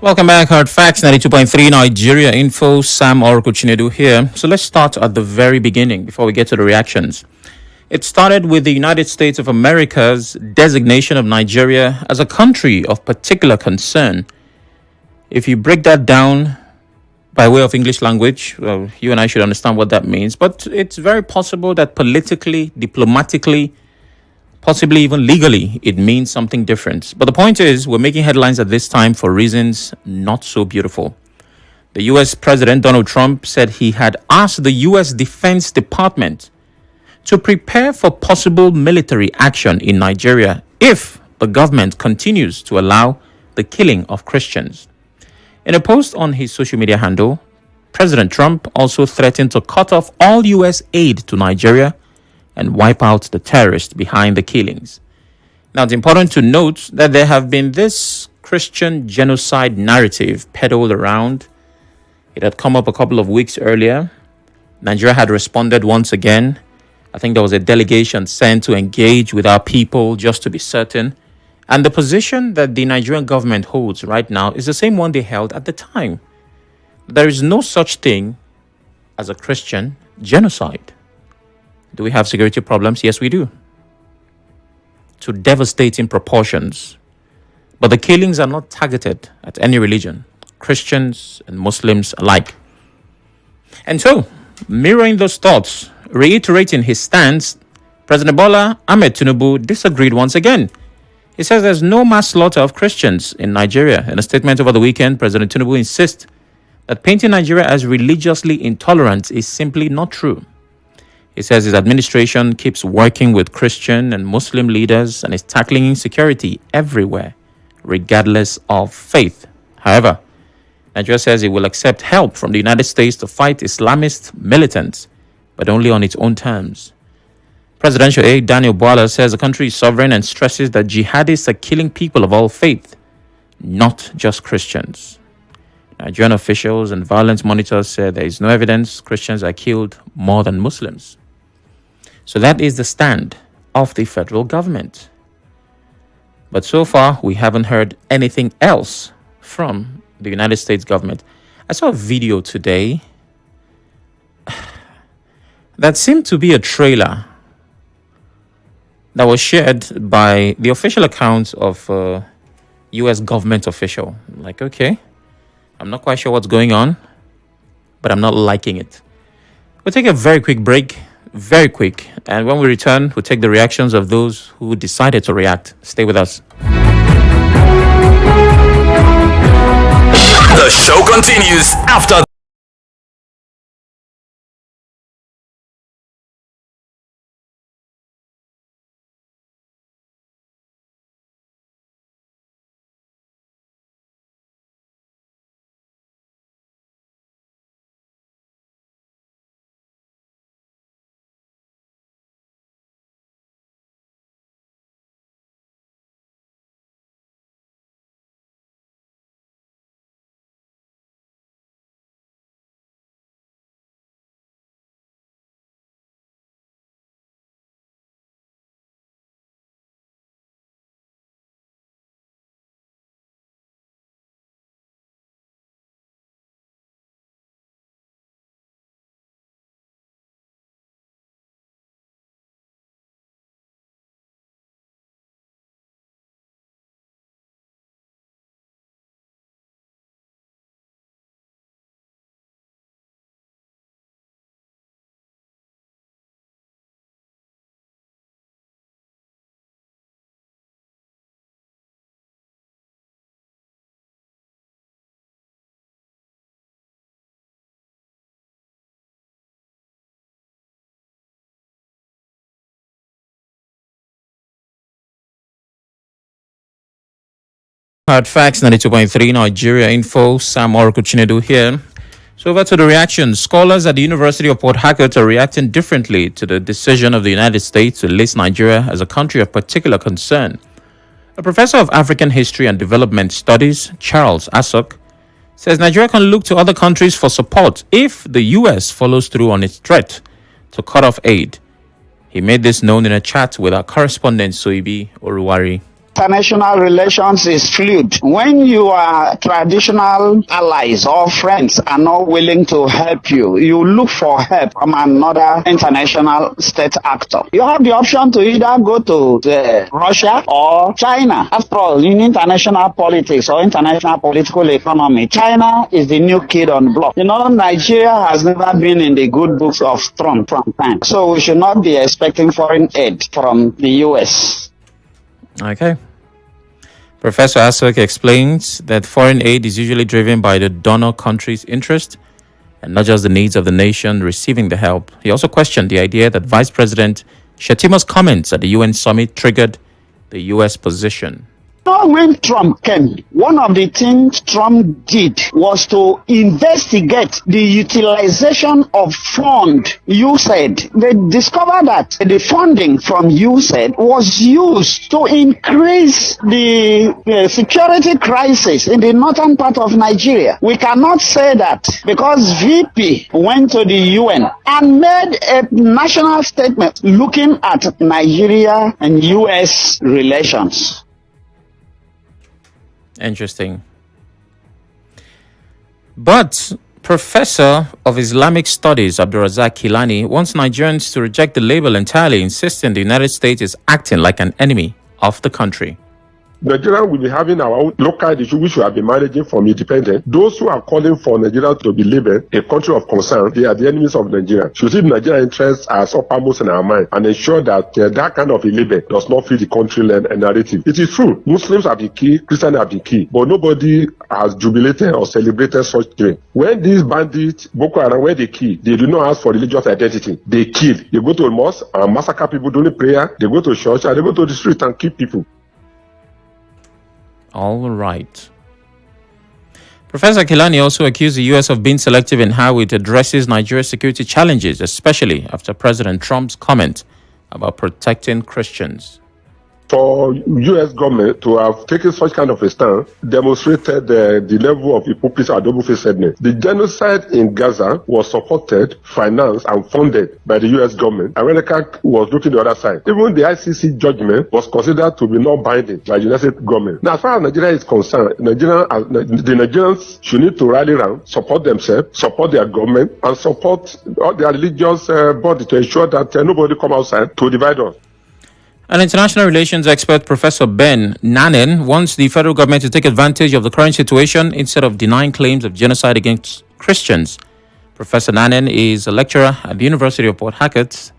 Welcome back, Hard Facts 92.3 Nigeria Info. Sam Chinedu here. So let's start at the very beginning before we get to the reactions. It started with the United States of America's designation of Nigeria as a country of particular concern. If you break that down by way of English language, well, you and I should understand what that means. But it's very possible that politically, diplomatically, possibly even legally, it means something different. But the point is, we're making headlines at this time for reasons not so beautiful. The US President Donald Trump said he had asked the US Defense Department to prepare for possible military action in Nigeria if the government continues to allow the killing of Christians. In a post on his social media handle, President Trump also threatened to cut off all US aid to Nigeria and wipe out the terrorists behind the killings. Now, it's important to note that there have been this Christian genocide narrative peddled around. It had come up a couple of weeks earlier. Nigeria had responded once again. I think there was a delegation sent to engage with our people just to be certain. And the position that the Nigerian government holds right now is the same one they held at the time. There is no such thing as a Christian genocide. Do we have security problems? Yes, we do. To devastating proportions. But the killings are not targeted at any religion, Christians and Muslims alike. And so, mirroring those thoughts, reiterating his stance, President Bola Ahmed Tinubu disagreed once again. He says there's no mass slaughter of Christians in Nigeria. In a statement over the weekend, President Tinubu insists that painting Nigeria as religiously intolerant is simply not true. He says his administration keeps working with Christian and Muslim leaders and is tackling insecurity everywhere, regardless of faith. However, Nigeria says it will accept help from the United States to fight Islamist militants, but only on its own terms. Presidential aide Daniel Bwala says the country is sovereign and stresses that jihadists are killing people of all faith, not just Christians. Nigerian officials and violence monitors said there is no evidence Christians are killed more than Muslims. So that is the stand of the federal government. But so far, we haven't heard anything else from the United States government. I saw a video today that seemed to be a trailer that was shared by the official account of a U.S. government official. Like, okay, I'm not quite sure what's going on, but I'm not liking it. We'll take a very quick break. Very quick. And when we return, we'll take the reactions of those who decided to react. Stay with us. The show continues after Hard Facts 92.3 Nigeria Info. Sam Chinedu here. So over to the reactions. Scholars at the University of Port Harcourt are reacting differently to the decision of the United States to list Nigeria as a country of particular concern. A professor of African History and Development Studies, Charles Asok, says Nigeria can look to other countries for support if the U.S. follows through on its threat to cut off aid. He made this known in a chat with our correspondent Soibi Oruwari. International relations is fluid. When your traditional allies or friends are not willing to help you, you look for help from another international state actor. You have the option to either go to Russia or China. After all, in international politics or international political economy, China is the new kid on the block. Nigeria has never been in the good books of Trump from time. So we should not be expecting foreign aid from the US. Okay. Professor Asok explains that foreign aid is usually driven by the donor country's interest and not just the needs of the nation receiving the help. He also questioned the idea that Vice President Shetima's comments at the UN summit triggered the US position. When Trump came, one of the things Trump did was to investigate the utilization of fund USAID. They discovered that the funding from USAID was used to increase the security crisis in the northern part of Nigeria. We cannot say that because VP went to the UN and made a national statement looking at Nigeria and US relations. Interesting. But Professor of Islamic Studies Abdulrazak Kilani wants Nigerians to reject the label entirely, insisting the United States is acting like an enemy of the country. Nigeria will be having our own local issue which we have been managing from independence. Those who are calling for Nigeria to be labeled a country of concern, they are the enemies of Nigeria. Should see Nigerian interests as uppermost in our mind and ensure that that kind of a label does not fit the country narrative. It is true, Muslims have been key, Christians have been key, but nobody has jubilated or celebrated such thing. When these bandits, Boko Haram, when they kill, they do not ask for religious identity. They kill. They go to a mosque and massacre people during prayer. They go to church and they go to the street and kill people. All right. Professor Kilani also accused the U.S. of being selective in how it addresses Nigeria's security challenges, especially after President Trump's comment about protecting Christians. For U.S. government to have taken such kind of a stand demonstrated the level of hypocrisy and double-facedness. The genocide in Gaza was supported, financed, and funded by the U.S. government. America was looking the other side. Even the ICC judgment was considered to be non-binding by the United States government. Now, as far as Nigeria is concerned, the Nigerians should need to rally around, support themselves, support their government, and support all their religious body to ensure that nobody come outside to divide us. An international relations expert, Professor Ben Nanen, wants the federal government to take advantage of the current situation instead of denying claims of genocide against Christians. Professor Nanen is a lecturer at the University of Port Harcourt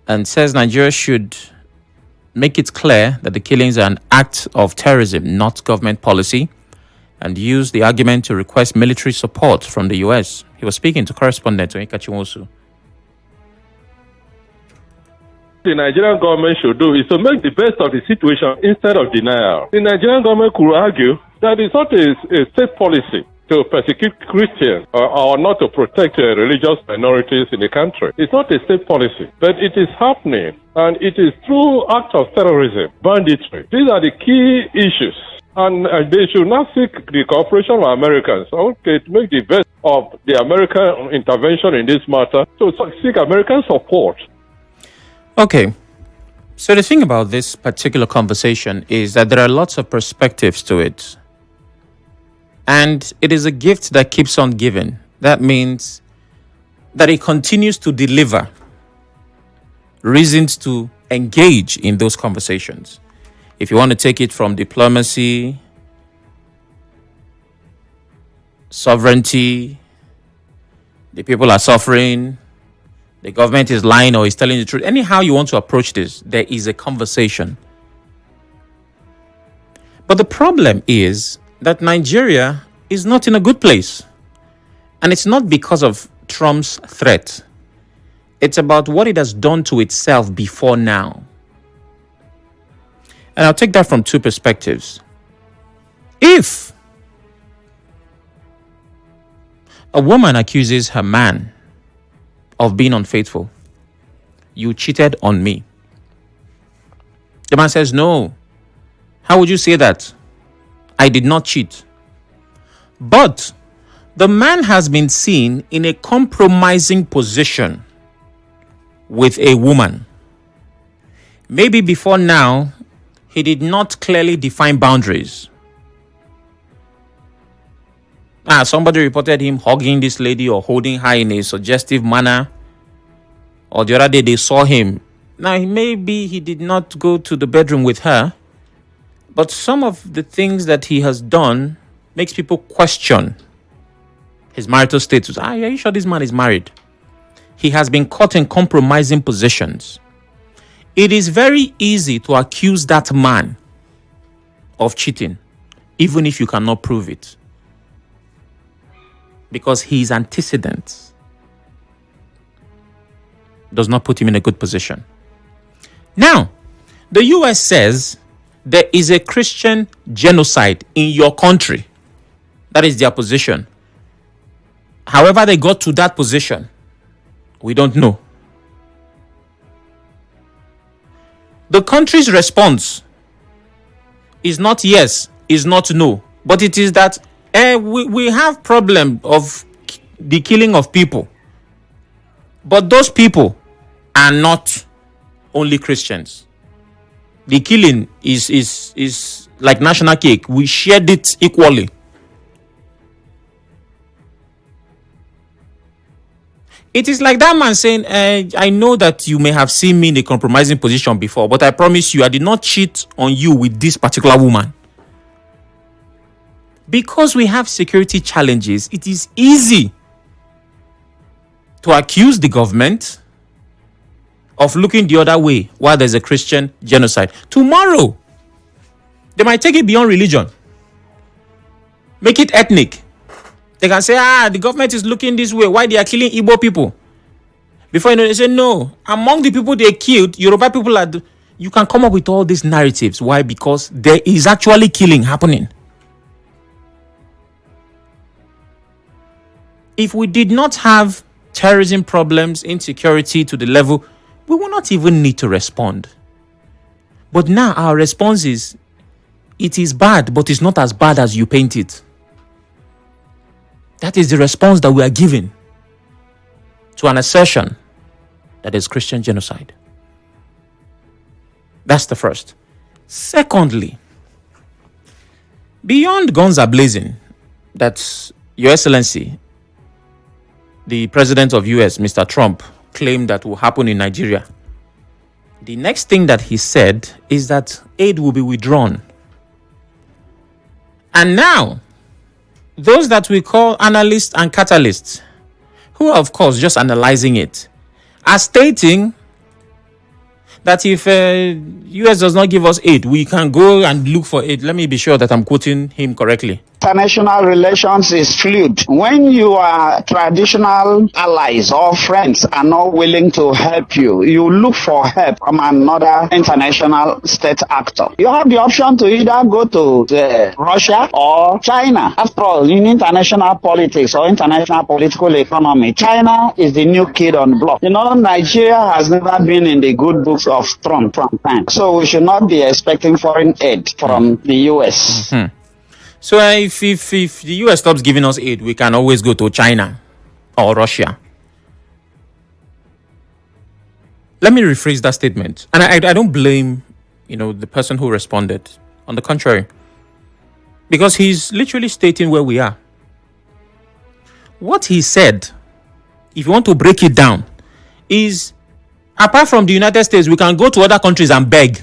and says Nigeria should make it clear that the killings are an act of terrorism, not government policy, and use the argument to request military support from the U.S. He was speaking to correspondent Onyeka Chinwosu. The Nigerian government should do is to make the best of the situation instead of denial. The Nigerian government could argue that it's not a state policy to persecute Christians or not to protect religious minorities in the country. It's not a state policy, but it is happening, and it is through acts of terrorism, banditry. These are the key issues, and they should not seek the cooperation of Americans, okay, to make the best of the American intervention in this matter, to seek American support. Okay, so the thing about this particular conversation is that there are lots of perspectives to it. And it is a gift that keeps on giving. That means that it continues to deliver reasons to engage in those conversations. If you want to take it from diplomacy, sovereignty, the people are suffering, the government is lying or is telling the truth. Anyhow you want to approach this, there is a conversation. But the problem is that Nigeria is not in a good place. And it's not because of Trump's threat. It's about what it has done to itself before now. And I'll take that from two perspectives. If a woman accuses her man of being unfaithful, you cheated on me. The man says, no. How would you say that? I did not cheat. But the man has been seen in a compromising position with a woman. Maybe before now, he did not clearly define boundaries. Somebody reported him hugging this lady or holding her in a suggestive manner. Or the other day they saw him. Now, maybe he did not go to the bedroom with her. But some of the things that he has done makes people question his marital status. Are you sure this man is married? He has been caught in compromising positions. It is very easy to accuse that man of cheating, even if you cannot prove it. Because his antecedents does not put him in a good position. Now, the US says there is a Christian genocide in your country. That is their position. However they got to that position, we don't know. The country's response is not yes, is not no, but it is that we have problem of the killing of people. But those people are not only Christians. The killing is like national cake. We shared it equally. It is like that man saying, I know that you may have seen me in a compromising position before, but I promise you, I did not cheat on you with this particular woman. Because we have security challenges, it is easy to accuse the government of looking the other way while there's a Christian genocide. Tomorrow, they might take it beyond religion, make it ethnic. They can say, the government is looking this way. Why they are killing Igbo people? Before you know, they say, no. Among the people they killed, Yoruba people are... You can come up with all these narratives. Why? Because there is actually killing happening. If we did not have terrorism problems, insecurity to the level, we will not even need to respond. But now our response is, it is bad, but it's not as bad as you paint it. That is the response that we are giving to an assertion that is Christian genocide. That's the first. Secondly, beyond guns are blazing, that Your Excellency, the President of US, Mr. Trump, claimed that will happen in Nigeria. The next thing that he said is that aid will be withdrawn. And now, those that we call analysts and catalysts, who are of course just analyzing it, are stating that if US does not give us aid, we can go and look for aid. Let me be sure that I'm quoting him correctly. International relations is fluid. When your traditional allies or friends are not willing to help you, you look for help from another international state actor. You have the option to either go to Russia or China. After all, in international politics or international political economy, China is the new kid on the block. You know, Nigeria has never been in the good books of Trump from time. So we should not be expecting foreign aid from the US. Mm-hmm. So if the US stops giving us aid, we can always go to China or Russia. Let me rephrase that statement. And I don't blame, the person who responded. On the contrary. Because he's literally stating where we are. What he said, if you want to break it down, is apart from the United States, we can go to other countries and beg.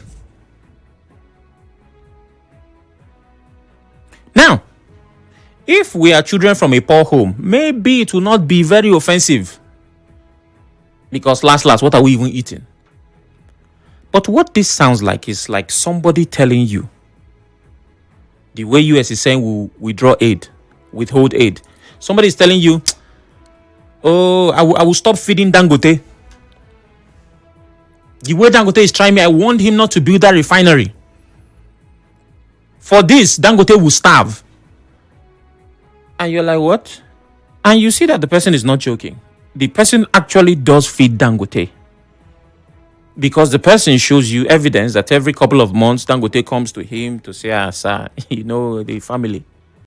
Now, if we are children from a poor home, maybe it will not be very offensive. Because last, what are we even eating? But what this sounds like is like somebody telling you, the way US is saying we'll withdraw aid, withhold aid. Somebody is telling you, I will stop feeding Dangote. The way Dangote is trying me, I want him not to build that refinery. For this, Dangote will starve. And you're like, what? And you see that the person is not joking. The person actually does feed Dangote. Because the person shows you evidence that every couple of months, Dangote comes to him to say, sir, the family.